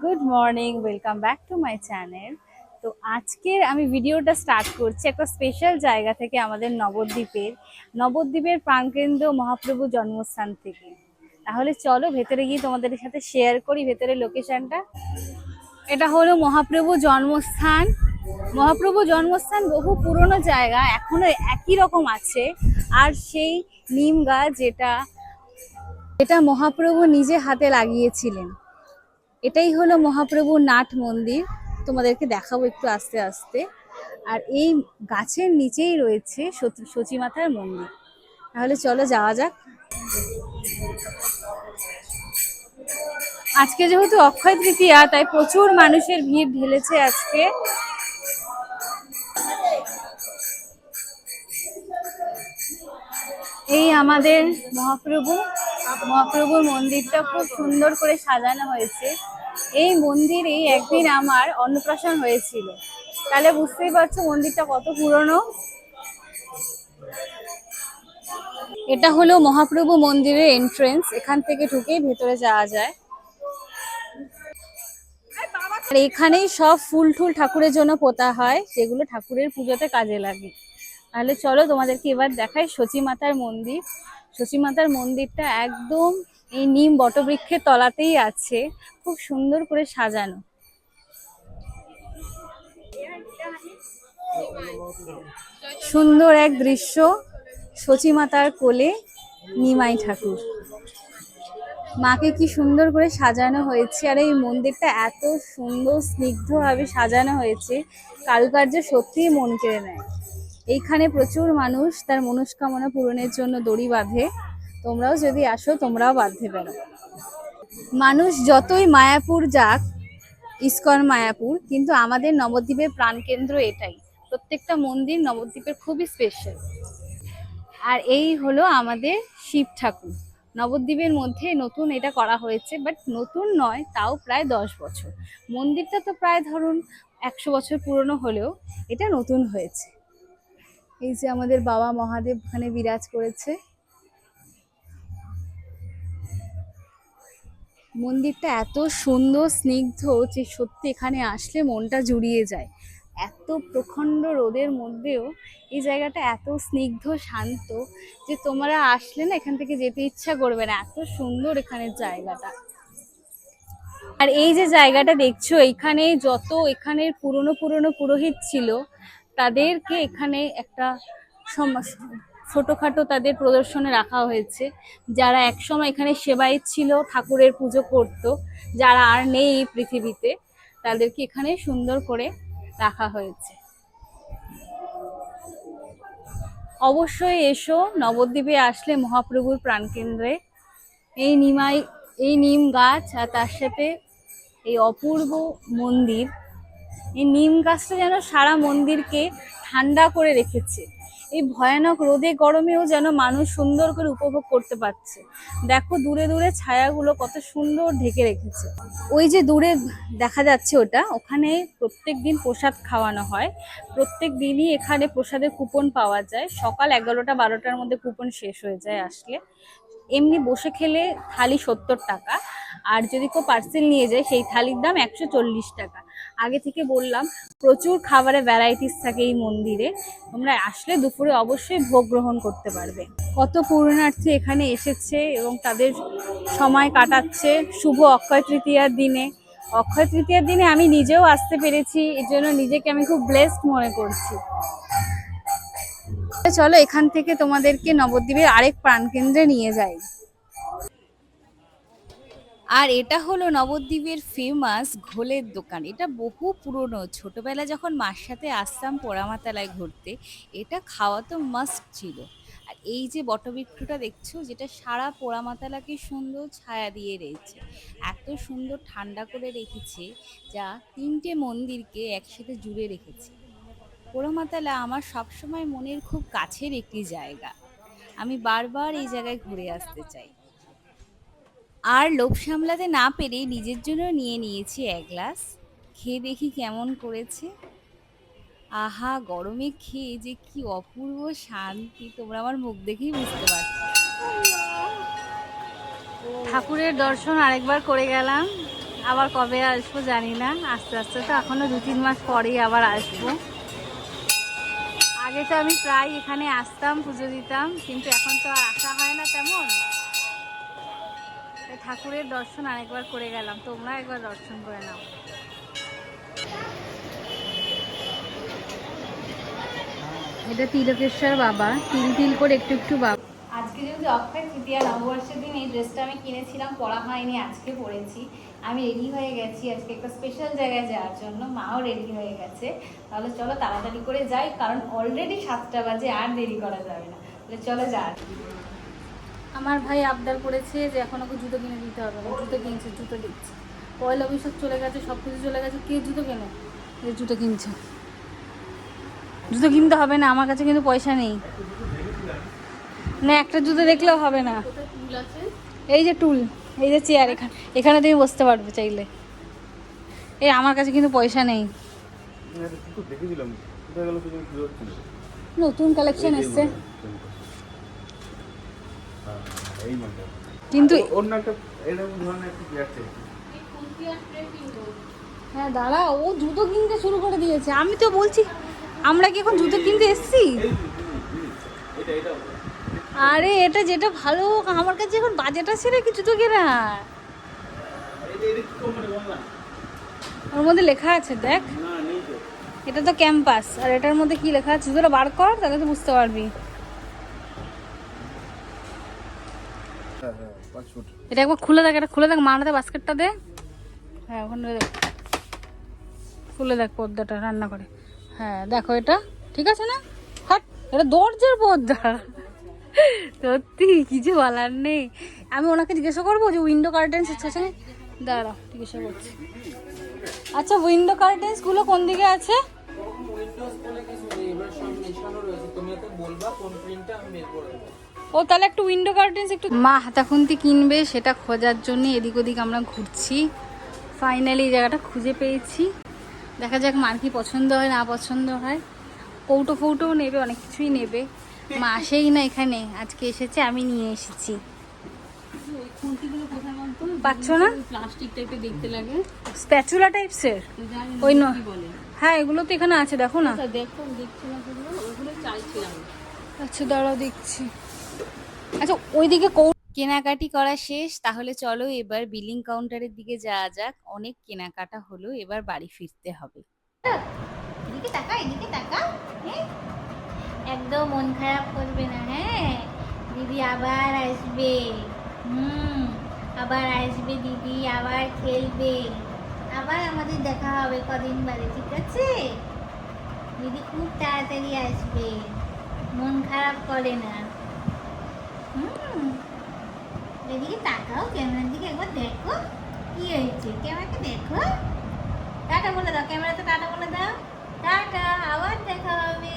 Good morning, welcome back to my channel. তো আজকের আমি ভিডিওটা স্টার্ট করছি একটা স্পেশাল জায়গা থেকে, আমাদের নবদ্বীপের প্রাণকেন্দ্র মহাপ্রভু জন্মস্থান থেকে। তাহলে চলো ভেতরে গিয়ে তোমাদের সাথে শেয়ার করি ভেতরের লোকেশনটা। এটা হলো মহাপ্রভু জন্মস্থান। মহাপ্রভু জন্মস্থান বহু পুরনো জায়গা, এখনো একই রকম আছে। আর সেই নিম গাছ যেটা মহাপ্রভু নিজে হাতে লাগিয়েছিলেন, এটাই হলো মহাপ্রভুর নাট মন্দির। তোমাদেরকে দেখাবো একটু আস্তে আস্তে। আর এই গাছের নিচেই রয়েছে সচিমাতার মন্দির। তাহলে চলো যাওয়া যাক। আজকে যেহেতু অক্ষয় তৃতীয়া, তাই প্রচুর মানুষের ভিড় ঢেলেছে আজকে। এই আমাদের মহাপ্রভুর মন্দিরটা খুব সুন্দর করে সাজানো হয়েছে। এই মন্দিরেই একদিন আমার অন্নপ্রাশন হয়েছিল। তাহলে বুঝতেই পারছো মন্দিরটা কত পুরনো। এটা হলো মহাপ্রভু মন্দিরের এন্ট্রেন্স, এখান থেকে ঢুকেই ভেতরে যাওয়া যায়। আর এখানেই সব ফুল টুল ঠাকুরের জন্য পোতা হয়, যেগুলো ঠাকুরের পুজোতে কাজে লাগে। তাহলে চলো তোমাদেরকে এবার দেখাই সচিমাতার মন্দির। সচিমাতার মন্দিরটা একদম এই নিম বটবৃক্ষের তলাতেই আছে, খুব সুন্দর করে সাজানো। সুন্দর এক দৃশ্য, সচিমাতার কোলে নিমাই ঠাকুর। মাকে কি সুন্দর করে সাজানো হয়েছে। আর এই মন্দিরটা এত সুন্দর স্নিগ্ধভাবে সাজানো হয়েছে, কারুকার্য সত্যিই মন কেড়ে নেয়। এইখানে প্রচুর মানুষ তার মনস্কামনা পূরণের জন্য দড়ি বাঁধে। তোমরাও যদি আসো, তোমরাও বাঁধতে পারো। মানুষ যতই মায়াপুর যাক, ইস্কন মায়াপুর, কিন্তু আমাদের নবদ্বীপের প্রাণকেন্দ্র এটাই। প্রত্যেকটা মন্দির নবদ্বীপের খুবই স্পেশাল। আর এই হলো আমাদের শিব ঠাকুর। নবদ্বীপের মধ্যে নতুন এটা করা হয়েছে, বাট নতুন নয়, তাও প্রায় 10 বছর। মন্দিরটা তো প্রায় ধরুন 100 বছর পুরনো হলেও এটা নতুন হয়েছে। এই যে আমাদের বাবা মহাদেব ওখানে বিরাজ করেছে। মন্দিরটা এত সুন্দর স্নিগ্ধ যে সত্যি এখানে আসলে মনটা জুড়িয়ে যায়। এত প্রখণ্ড রোদের মধ্যেও এই জায়গাটা এত স্নিগ্ধ শান্ত যে তোমরা আসলে না এখান থেকে যেতে ইচ্ছা করবে না, এত সুন্দর এখানের জায়গাটা। আর এই যে জায়গাটা দেখছো, এখানের পুরনো পুরনো পুরোহিত ছিল, তাদেরকে এখানে একটা ছোটখাটো তাদের প্রদর্শনে রাখা হয়েছে। যারা একসময় এখানে সেবায়েত ছিল, ঠাকুরের পুজো করত, যারা আর নেই এই পৃথিবীতে, তাদেরকে এখানে সুন্দর করে রাখা হয়েছে। অবশ্যই এসো, নবদ্বীপে আসলে মহাপ্রভুর প্রাণকেন্দ্রে এই নিম গাছ আর তার সাথে এই অপূর্ব মন্দির। এই নিম গাছটা যেন সারা মন্দিরকে ঠান্ডা করে রেখেছে। এই ভয়ানক রোদে গরমেও যেন মানুষ সুন্দর করে উপভোগ করতে পারছে। দেখো দূরে দূরে ছায়াগুলো কত সুন্দর ঢেকে রেখেছে। ওই যে দূরে দেখা যাচ্ছে ওখানে প্রত্যেক দিন প্রসাদ খাওয়ানো হয়। প্রত্যেক দিনই এখানে প্রসাদের কুপন পাওয়া যায়। সকাল 11টা 12টার মধ্যে কুপন শেষ হয়ে যায় আসলে। এমনি বসে খেলে থালি 70 টাকা, আর যদি কেউ পার্সেল নিয়ে যায় সেই থালির দাম 140 টাকা। আগে থেকে বললাম, প্রচুর খাবারের ভ্যারাইটিস থাকে এই মন্দিরে। তোমরা আসলে দুপুরে অবশ্যই ভোগ গ্রহণ করতে পারবে। কত পুণ্যার্থী এখানে এসেছে এবং তাদের সময় কাটাচ্ছে শুভ অক্ষয় তৃতীয়ার দিনে। অক্ষয় তৃতীয়ার দিনে আমি নিজেও আসতে পেরেছি, এর জন্য নিজেকে আমি খুব ব্লেসড মনে করছি। চলো এখান থেকে তোমাদেরকে নবদ্বীপের আরেক প্রাণকেন্দ্রে নিয়ে যাই। আর এটা হলো নবদ্বীপের ফেমাস ঘোলের দোকান। এটা বহু পুরনো, ছোটবেলা যখন মার সাথে আসতাম পোড়ামাতলায় ঘুরতে, এটা খাওয়া তো মাস্ট ছিল। আর এই যে বটবৃক্ষটা দেখছো, যেটা সারা পোড়ামাতলাকে সুন্দর ছায়া দিয়ে রয়েছে, এত সুন্দর ঠান্ডা করে রেখেছে, যা 3টে মন্দিরকে একসাথে জুড়ে রেখেছে। পোড়ামাতলা আমার সবসময় মনের খুব কাছের একটি জায়গা। আমি বারবার এই জায়গায় ঘুরে আসতে চাই। আর লোভ সামলাতে না পেরে নিজের জন্য নিয়ে নিয়েছি 1 গ্লাস। খেয়ে দেখি কেমন করেছে। আহা, গরমে খেয়ে যে কি অপূর্ব শান্তি, তোমরা আমার মুখ দেখেই বুঝতে পারছো। ঠাকুরের দর্শন আরেকবার করে গেলাম। আবার কবে আসবো জানি না, আস্তে আস্তে তো এখনো 2-3 মাস পরেই আবার আসবো। আগে তো আমি প্রায় এখানে আসতাম, পুজো দিতাম, কিন্তু এখন তো আর আসা হয় না তেমন। ঠাকুরের দর্শন আরেকবার করে গেলাম, তোমরা একবার দর্শন করে নাও। এটা তিলকেশ্বর বাবা, তিল তিল করে একটু একটু বাবা। আজকে যেহেতু অক্ষয় তৃতীয়া, নববর্ষের দিন এই ড্রেসটা আমি কিনেছিলাম, পরা হয়নি, আজকে পরেছি। আমি রেডি হয়ে গেছি আজকে একটা স্পেশাল জায়গায় যাওয়ার জন্য, মাও রেডি হয়ে গেছে। তাহলে চলো তাড়াতাড়ি করে যাই, কারণ অলরেডি 7টা বাজে, আর দেরি করা যাবে না। তাহলে চলো যাই। আমার ভাই আবদার করেছে যে এখন ওকে জুতো কিনে দিতে হবে, জুতো কিনছে, জুতো দিচ্ছে। পয়লা বৈশাখ চলে গেছে, সব কিছু চলে গেছে, কে জুতো কেনে? যে জুতো কিনছে। জুতো কিনতে হবে না, আমার কাছে কিন্তু পয়সা নেই। না, একটা জুতো দেখলেও হবে না। এই যে টুল, এই যে চেয়ার, এখানে তুমি বসতে পারবে চাইলে। এই আমার কাছে কিন্তু পয়সা নেই। নতুন কালেকশন এসছে কিন্তু হ্যাঁ দাঁড়া, ও জুতো কিনতে শুরু করে দিয়েছে। আমি তো বলছি আমরা কি এখন জুতো কিনতে এসছি? আরে এটা যেটা ভালো, আমার কাছে এখন বাজেট আছে রে কি জুতো কেনা। ওর মধ্যে লেখা আছে দেখ, এটা তো ক্যাম্পাস, আর এটার মধ্যে কি লেখা আছে জুতোটা বার কর, তাহলে তো বুঝতে পারবি। এটা একবার খুলে দেখ, এটা খুলে দেখ, মারাতে বাস্কেটটা দে। হ্যাঁ ওখানে দেখ, খুলে দেখ পর্দাটা, রান্না করে। হ্যাঁ দেখো এটা ঠিক আছে না? হাট, এটা দরজার পর্দা। সত্যি কিছু বলার নেই। আমি ওনাকে জিজ্ঞাসা করবো যে উইন্ডো কার্টেন্স আছে না, দাঁড়াও জিজ্ঞাসা করছি। আচ্ছা উইন্ডো কার্টেন্স গুলো কোন দিকে আছে? ও তাহলে একটু উইন্ডো কার্টেন্স একটু। মা হাতাখুন্তি কিনবে, সেটা খোঁজার জন্য এদিক ওদিক আমরা ঘুরছি। ফাইনালি এই জায়গাটা খুঁজে পেয়েছি। দেখা যাক মার কি পছন্দ হয় না পছন্দ হয়। কৌটো ফৌটোও নেবে, অনেক কিছুই নেবে। মা আসেই না এখানে, আজকে এসেছে, আমি নিয়ে এসেছি। পাচ্ছ না? প্লাস্টিক টাইপের দেখতে লাগে, স্প্যাচুলা টাইপসের ওই ন। হ্যাঁ এগুলো তো এখানে আছে, দেখো না। দেখো দেখছি না, ওগুলো চাইছিলাম। আচ্ছা দাঁড়াও দেখছি। আচ্ছা ওইদিকে কেনাকাটি করা শেষ, তাহলে চলো এবার বিলিং কাউন্টারের দিকে যাওয়া যাক। অনেক কেনাকাটা হলো, এবার বাড়ি ফিরতে হবে। এদিকে তাকা, এদিকে তাকা, একদম মন খারাপ করবে না। হ্যাঁ দিদি আবার আসবে, আবার আসবে দিদি, আবার খেলবে, আবার আমাদের দেখা হবে কদিন বাদে, ঠিক আছে? দিদি খুব তাড়াতাড়ি আসবে, মন খারাপ করে না। এদিকে তাকাও, ক্যামেরার দিকে একবার দেখো কি হয়েছে, ক্যামেরাকে দেখো। টাটা বলে দাও, ক্যামেরাতে টাটা বলে দাও। টাটা, আবার দেখা হবে।